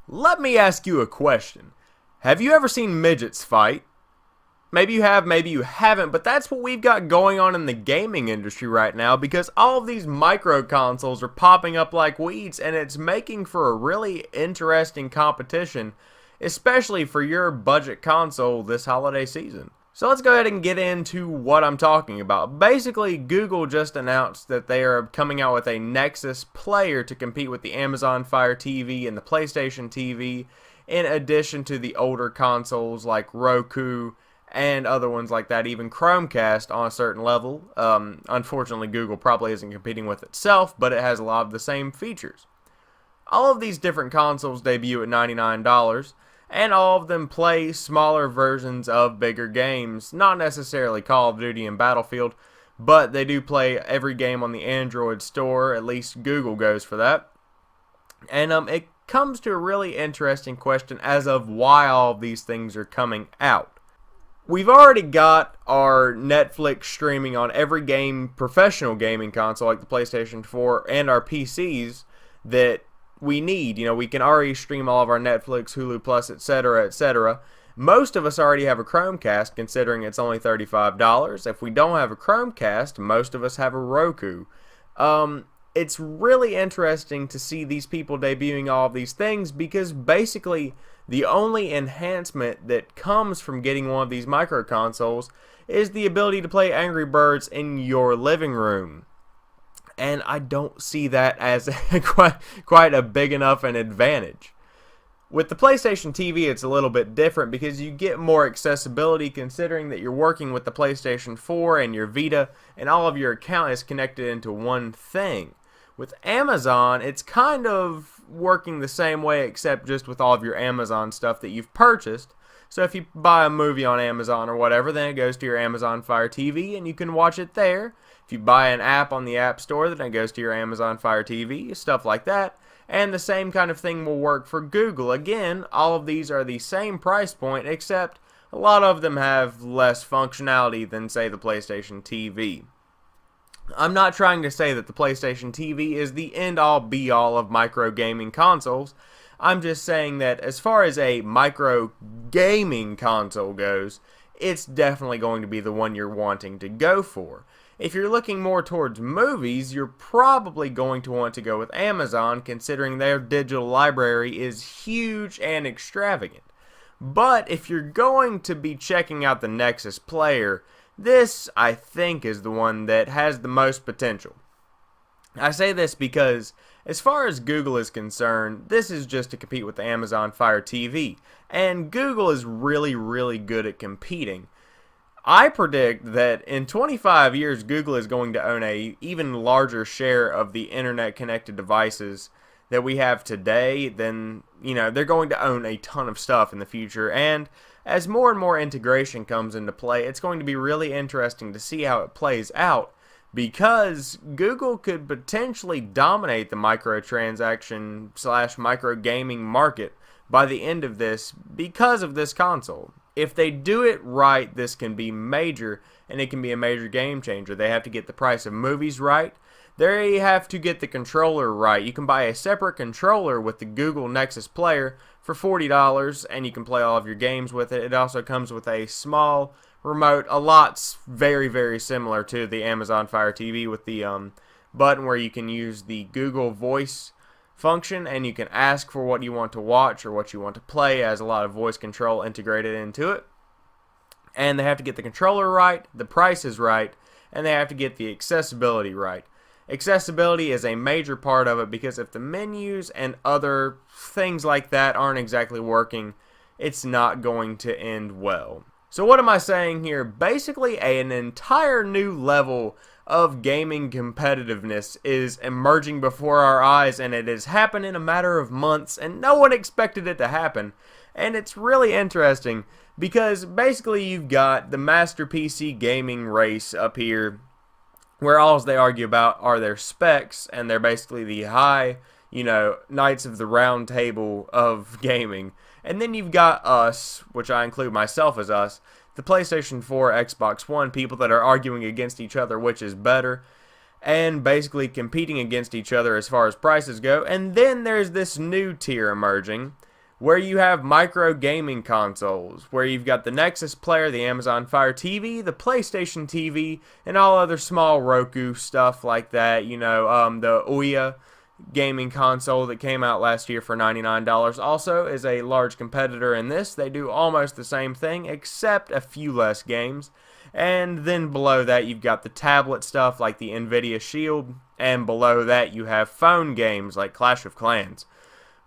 Let me ask you a question. Have you ever seen midgets fight? Maybe you have, maybe you haven't, but that's what we've got going on in the gaming industry right now because all of these micro consoles are popping up like weeds and it's making for a really interesting competition, especially for your budget console this holiday season. So let's go ahead and get into what I'm talking about. Basically, Google just announced that they are coming out with a Nexus player to compete with the Amazon Fire TV and the PlayStation TV, in addition to the older consoles like Roku and other ones like that, even Chromecast on a certain level. Unfortunately, Google probably isn't competing with itself, but it has a lot of the same features. All of these different consoles debut at $99, and all of them play smaller versions of bigger games. Not necessarily Call of Duty and Battlefield, but they do play every game on the Android store, at least Google goes for that. And it comes to a really interesting question as of why all of these things are coming out. We've already got our Netflix streaming on every professional gaming console like the PlayStation 4 and our PCs that we need. We can already stream all of our Netflix, Hulu Plus, etc., etc. Most of us already have a Chromecast, considering it's only $35. If we don't have a Chromecast, most of us have a Roku. It's really interesting to see these people debuting all of these things because basically the only enhancement that comes from getting one of these micro consoles is the ability to play Angry Birds in your living room. And I don't see that as quite a big enough an advantage. With the PlayStation TV, it's a little bit different because you get more accessibility considering that you're working with the PlayStation 4 and your Vita, and all of your account is connected into one thing. With Amazon, it's kind of working the same way except just with all of your Amazon stuff that you've purchased. So if you buy a movie on Amazon or whatever, then it goes to your Amazon Fire TV and you can watch it there. If you buy an app on the App Store, then it goes to your Amazon Fire TV, stuff like that. And the same kind of thing will work for Google. Again, all of these are the same price point, except a lot of them have less functionality than, say, the PlayStation TV. I'm not trying to say that the PlayStation TV is the end-all be-all of micro gaming consoles. I'm just saying that as far as a micro gaming console goes, it's definitely going to be the one you're wanting to go for. If you're looking more towards movies, you're probably going to want to go with Amazon, considering their digital library is huge and extravagant. But if you're going to be checking out the Nexus player, this, I think, is the one that has the most potential. I say this because, as far as Google is concerned, this is just to compete with the Amazon Fire TV, and Google is really, really good at competing. I predict that in 25 years, Google is going to own a even larger share of the internet-connected devices that we have today than, they're going to own a ton of stuff in the future. And as more and more integration comes into play, it's going to be really interesting to see how it plays out because Google could potentially dominate the microtransaction / micro gaming market by the end of this because of this console. If they do it right, this can be major, and it can be a major game changer. They have to get the price of movies right. They have to get the controller right. You can buy a separate controller with the Google Nexus player for $40, and you can play all of your games with it. It also comes with a small remote, a lot very, very similar to the Amazon Fire TV with the button where you can use the Google Voice function and you can ask for what you want to watch or what you want to play. It has a lot of voice control integrated into it. And they have to get the controller right, the price is right, and they have to get the accessibility right. Accessibility is a major part of it because if the menus and other things like that aren't exactly working, it's not going to end well. So what am I saying here? Basically, an entire new level of gaming competitiveness is emerging before our eyes, and it has happened in a matter of months, and no one expected it to happen. And it's really interesting because basically you've got the master PC gaming race up here where all they argue about are their specs, and they're basically the high, Knights of the Round Table of gaming. And then you've got us, which I include myself as us, the PlayStation 4, Xbox One people that are arguing against each other which is better, and basically competing against each other as far as prices go. And then there's this new tier emerging where you have micro gaming consoles, where you've got the Nexus Player, the Amazon Fire TV, the PlayStation TV, and all other small Roku stuff like that. You know, the Ouya gaming console that came out last year for $99 also is a large competitor in this. They do almost the same thing, except a few less games. And then below that, you've got the tablet stuff like the Nvidia Shield, and below that you have phone games like Clash of Clans.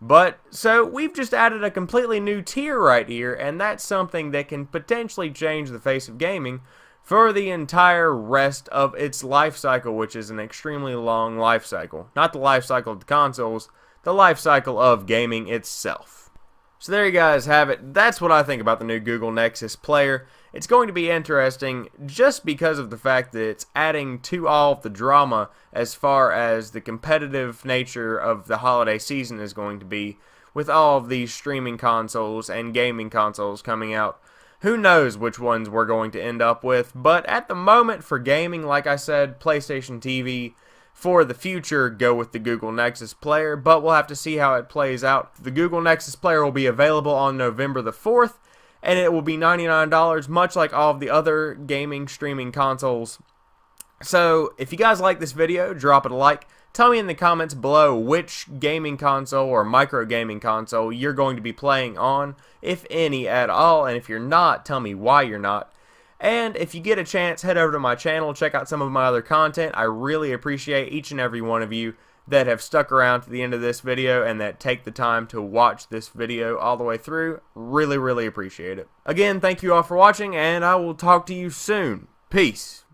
But, so, we've just added a completely new tier right here, and that's something that can potentially change the face of gaming for the entire rest of its life cycle, which is an extremely long life cycle. Not the life cycle of the consoles, the life cycle of gaming itself. So there you guys have it. That's what I think about the new Google Nexus Player. It's going to be interesting just because of the fact that it's adding to all of the drama as far as the competitive nature of the holiday season is going to be with all of these streaming consoles and gaming consoles coming out. Who knows which ones we're going to end up with, but at the moment for gaming, like I said, PlayStation TV. For the future, go with the Google Nexus Player, but we'll have to see how it plays out. The Google Nexus Player will be available on November the 4th, and it will be $99, much like all of the other gaming streaming consoles. So, if you guys like this video, drop it a like. Tell me in the comments below which gaming console or micro gaming console you're going to be playing on, if any at all, and if you're not, tell me why you're not. And if you get a chance, head over to my channel, check out some of my other content. I really appreciate each and every one of you that have stuck around to the end of this video and that take the time to watch this video all the way through. Really, really appreciate it. Again, thank you all for watching, and I will talk to you soon. Peace.